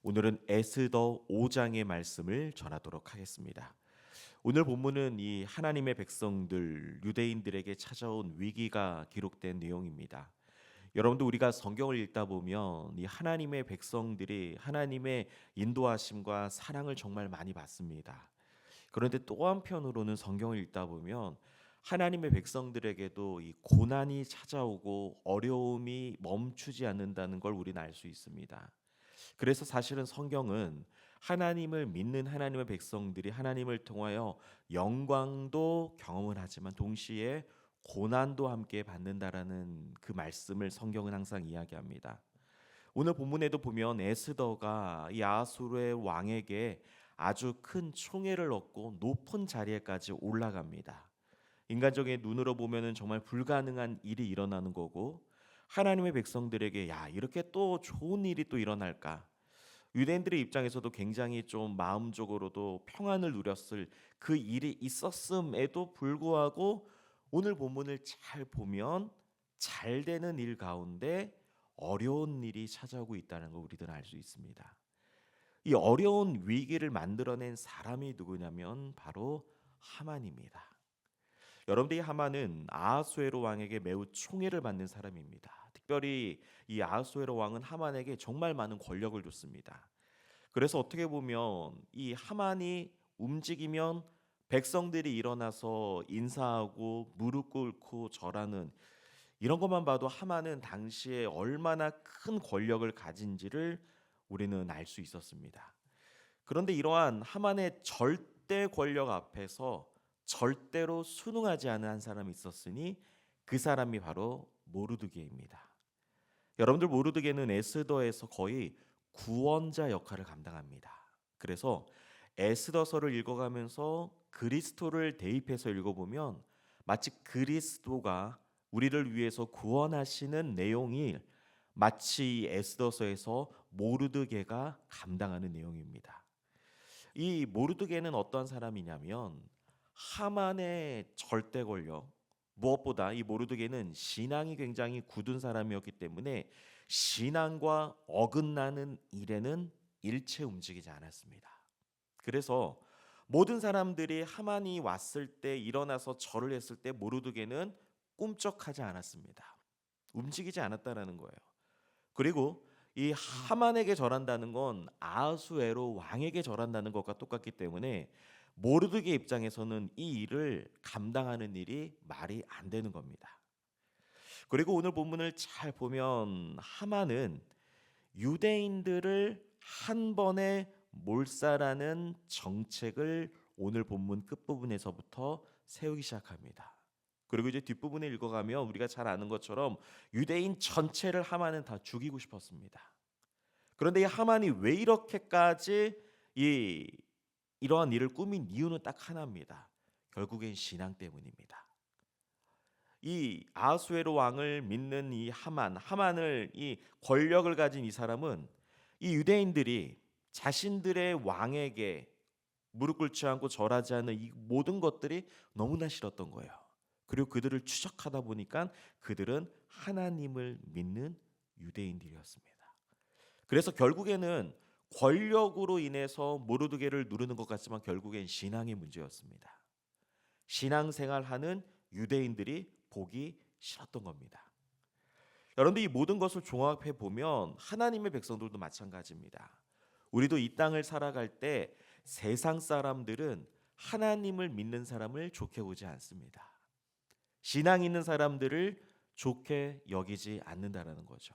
오늘은 에스더 5장의 말씀을 전하도록 하겠습니다. 오늘 본문은 이 하나님의 백성들 유대인들에게 찾아온 위기가 기록된 내용입니다. 여러분도 우리가 성경을 읽다 보면 이 하나님의 백성들이 하나님의 인도하심과 사랑을 정말 많이 받습니다. 그런데 또 한편으로는 성경을 읽다 보면 하나님의 백성들에게도 이 고난이 찾아오고 어려움이 멈추지 않는다는 걸 우리는 알 수 있습니다. 그래서 사실은 성경은 하나님을 믿는 하나님의 백성들이 하나님을 통하여 영광도 경험을 하지만 동시에 고난도 함께 받는다라는 그 말씀을 성경은 항상 이야기합니다. 오늘 본문에도 보면 에스더가 이 아수르의 왕에게 아주 큰 총애를 얻고 높은 자리에까지 올라갑니다. 인간적인 눈으로 보면은 정말 불가능한 일이 일어나는 거고 하나님의 백성들에게 야 이렇게 또 좋은 일이 또 일어날까? 유대인들의 입장에서도 굉장히 좀 마음적으로도 평안을 누렸을 그 일이 있었음에도 불구하고 오늘 본문을 잘 보면 잘 되는 일 가운데 어려운 일이 찾아오고 있다는 걸 우리들은 알 수 있습니다. 이 어려운 위기를 만들어낸 사람이 누구냐면 바로 하만입니다. 여러분들 이 하만은 아하수에로 왕에게 매우 총애를 받는 사람입니다. 특별히 이 아하수에로 왕은 하만에게 정말 많은 권력을 줬습니다. 그래서 어떻게 보면 이 하만이 움직이면 백성들이 일어나서 인사하고 무릎 꿇고 절하는 이런 것만 봐도 하만은 당시에 얼마나 큰 권력을 가진지를 우리는 알 수 있었습니다. 그런데 이러한 하만의 절대 권력 앞에서 절대로 순응하지 않은 한 사람이 있었으니 그 사람이 바로 모르드게입니다. 여러분들 모르드게는 에스더에서 거의 구원자 역할을 감당합니다. 그래서 에스더서를 읽어가면서 그리스도를 대입해서 읽어보면 마치 그리스도가 우리를 위해서 구원하시는 내용이 마치 에스더서에서 모르드게가 감당하는 내용입니다. 이 모르드게는 어떤 사람이냐면 하만의 절대 권력, 무엇보다 이 모르드게는 신앙이 굉장히 굳은 사람이었기 때문에 신앙과 어긋나는 일에는 일체 움직이지 않았습니다. 그래서 모든 사람들이 하만이 왔을 때 일어나서 절을 했을 때 모르드게는 꿈쩍하지 않았습니다. 움직이지 않았다라는 거예요. 그리고 이 하만에게 절한다는 건 아하수에로 왕에게 절한다는 것과 똑같기 때문에 모르드게 입장에서는 이 일을 감당하는 일이 말이 안 되는 겁니다. 그리고 오늘 본문을 잘 보면 하만은 유대인들을 한 번에 몰살하는 정책을 오늘 본문 끝부분에서부터 세우기 시작합니다. 그리고 이제 뒷부분에 읽어가면 우리가 잘 아는 것처럼 유대인 전체를 하만은 다 죽이고 싶었습니다. 그런데 이 하만이 왜 이렇게까지 이러한 일을 꾸민 이유는 딱 하나입니다. 결국엔 신앙 때문입니다. 이 아하수에로 왕을 믿는 이 하만을 이 권력을 가진 이 사람은 이 유대인들이 자신들의 왕에게 무릎 꿇지 않고 절하지 않는 이 모든 것들이 너무나 싫었던 거예요. 그리고 그들을 추적하다 보니까 그들은 하나님을 믿는 유대인들이었습니다. 그래서 결국에는 권력으로 인해서 모르드게를 누르는 것 같지만 결국엔 신앙의 문제였습니다. 신앙생활하는 유대인들이 보기 싫었던 겁니다. 여러분들 이 모든 것을 종합해 보면 하나님의 백성들도 마찬가지입니다. 우리도 이 땅을 살아갈 때 세상 사람들은 하나님을 믿는 사람을 좋게 보지 않습니다. 신앙 있는 사람들을 좋게 여기지 않는다라는 거죠.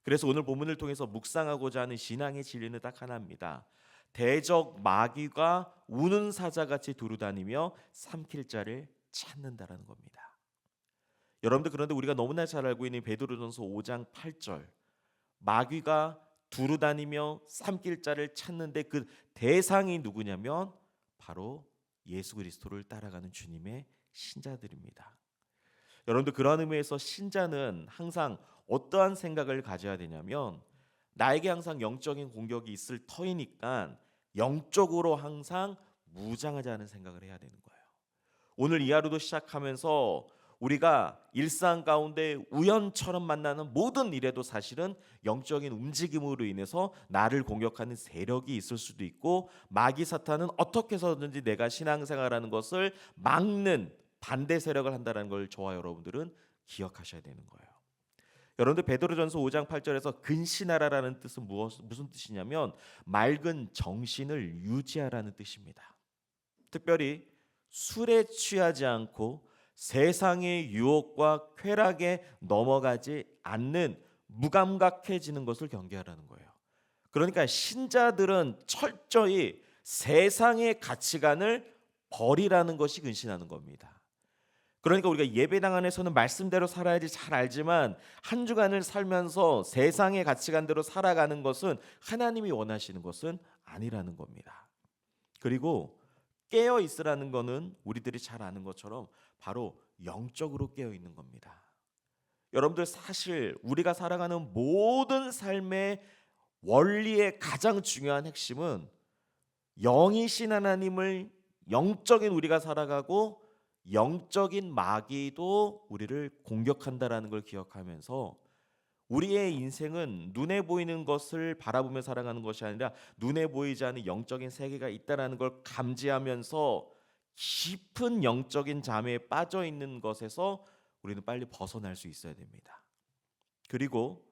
그래서 오늘 본문을 통해서 묵상하고자 하는 신앙의 진리는 딱 하나입니다. 대적 마귀가 우는 사자같이 두루다니며 삼킬 자를 찾는다라는 겁니다. 여러분들 그런데 우리가 너무나 잘 알고 있는 베드로전서 5장 8절 마귀가 두루다니며 삼킬 자를 찾는데 그 대상이 누구냐면 바로 예수 그리스도를 따라가는 주님의 신자들입니다. 여러분들 그런 의미에서 신자는 항상 어떠한 생각을 가져야 되냐면 나에게 항상 영적인 공격이 있을 터이니까 영적으로 항상 무장하자는 생각을 해야 되는 거예요. 오늘 이 하루도 시작하면서 우리가 일상 가운데 우연처럼 만나는 모든 일에도 사실은 영적인 움직임으로 인해서 나를 공격하는 세력이 있을 수도 있고, 마귀 사탄은 어떻게 해서든지 내가 신앙생활하는 것을 막는 반대 세력을 한다는 걸 저와 여러분들은 기억하셔야 되는 거예요. 여러분들 베드로전서 5장 8절에서 근신하라라는 뜻은 무슨 뜻이냐면 맑은 정신을 유지하라는 뜻입니다. 특별히 술에 취하지 않고 세상의 유혹과 쾌락에 넘어가지 않는 무감각해지는 것을 경계하라는 거예요. 그러니까 신자들은 철저히 세상의 가치관을 버리라는 것이 근신하는 겁니다. 그러니까 우리가 예배당 안에서는 말씀대로 살아야지 잘 알지만 한 주간을 살면서 세상의 가치관대로 살아가는 것은 하나님이 원하시는 것은 아니라는 겁니다. 그리고 깨어 있으라는 것은 우리들이 잘 아는 것처럼 바로 영적으로 깨어 있는 겁니다. 여러분들 사실 우리가 살아가는 모든 삶의 원리의 가장 중요한 핵심은 영이신 하나님을 영적인 우리가 살아가고 영적인 마귀도 우리를 공격한다라는 걸 기억하면서 우리의 인생은 눈에 보이는 것을 바라보며 살아가는 것이 아니라 눈에 보이지 않는 영적인 세계가 있다라는 걸 감지하면서 깊은 영적인 잠에 빠져 있는 것에서 우리는 빨리 벗어날 수 있어야 됩니다. 그리고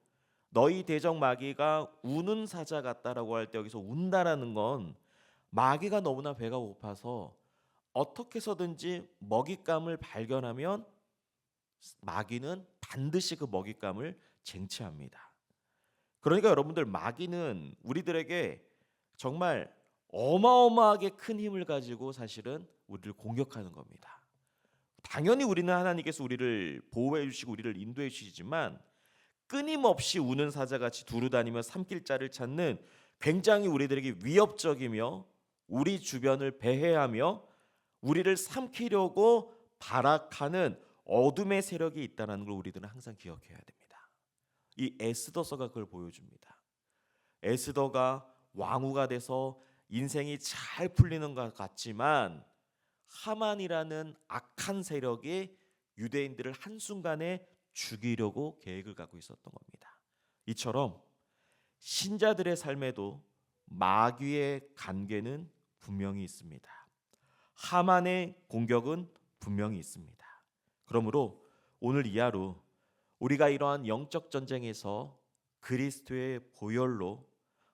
너희 대적 마귀가 우는 사자 같다라고 할 때 여기서 운다라는 건 마귀가 너무나 배가 고파서 어떻게 해서든지 먹잇감을 발견하면 마귀는 반드시 그 먹잇감을 쟁취합니다. 그러니까 여러분들 마귀는 우리들에게 정말 어마어마하게 큰 힘을 가지고 사실은 우리를 공격하는 겁니다. 당연히 우리는 하나님께서 우리를 보호해 주시고 우리를 인도해 주시지만 끊임없이 우는 사자같이 두루다니며 삼킬 자를 찾는 굉장히 우리들에게 위협적이며 우리 주변을 배회하며 우리를 삼키려고 발악하는 어둠의 세력이 있다는 걸 우리들은 항상 기억해야 됩니다. 이 에스더서가 그걸 보여줍니다. 에스더가 왕후가 돼서 인생이 잘 풀리는 것 같지만 하만이라는 악한 세력이 유대인들을 한순간에 죽이려고 계획을 갖고 있었던 겁니다. 이처럼 신자들의 삶에도 마귀의 관계는 분명히 있습니다. 하만의 공격은 분명히 있습니다. 그러므로 오늘 이 하루 우리가 이러한 영적 전쟁에서 그리스도의 보혈로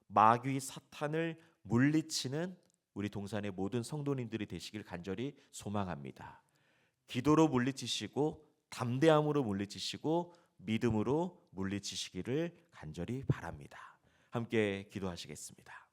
마귀 사탄을 물리치는 우리 동산의 모든 성도님들이 되시길 간절히 소망합니다. 기도로 물리치시고 담대함으로 물리치시고 믿음으로 물리치시기를 간절히 바랍니다. 함께 기도하시겠습니다.